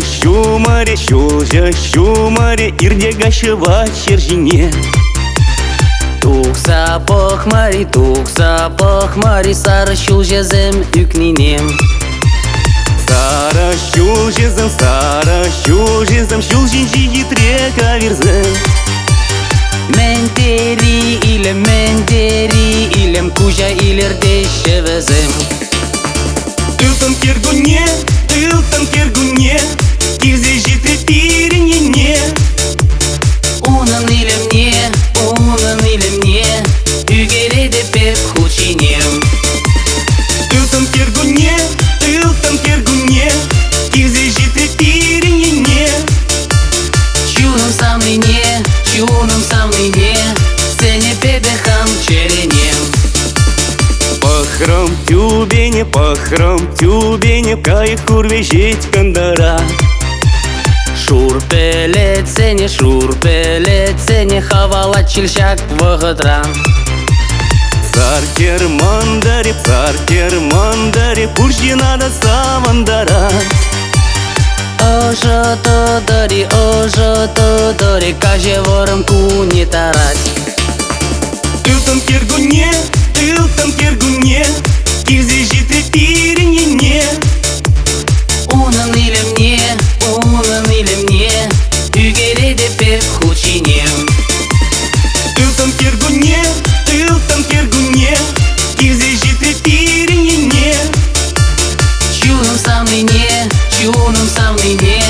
Şumare, şulja şumare, irдега шева чержине. Тухса похмари, сара şulжезем үкнинем. Сара şulжезем, şulжинжи yitreka virzem. Ментери илем, кужа илерде şevezem. Тылтам кергуне, кирзе житре пиринене. Унын илемне, үгереде пек хучинем. Тылтам кергуне, кирзе житре пиринене. Чуным самлине, сене пебехам черенем. Пахрам тюбене, кайык курвежить кандара. Шурпелет сене, хавала чилшак вғыдра. Царкер мандаре, пуржинада самандара. Ожо тодори, каже ворым куне тарать. Тылтам кергуне, кирзе житре пиринене. Унын илемне, үгереде пек хучинем. Тылтам кергуне, кирзе житре пиринене. Чуным самлине,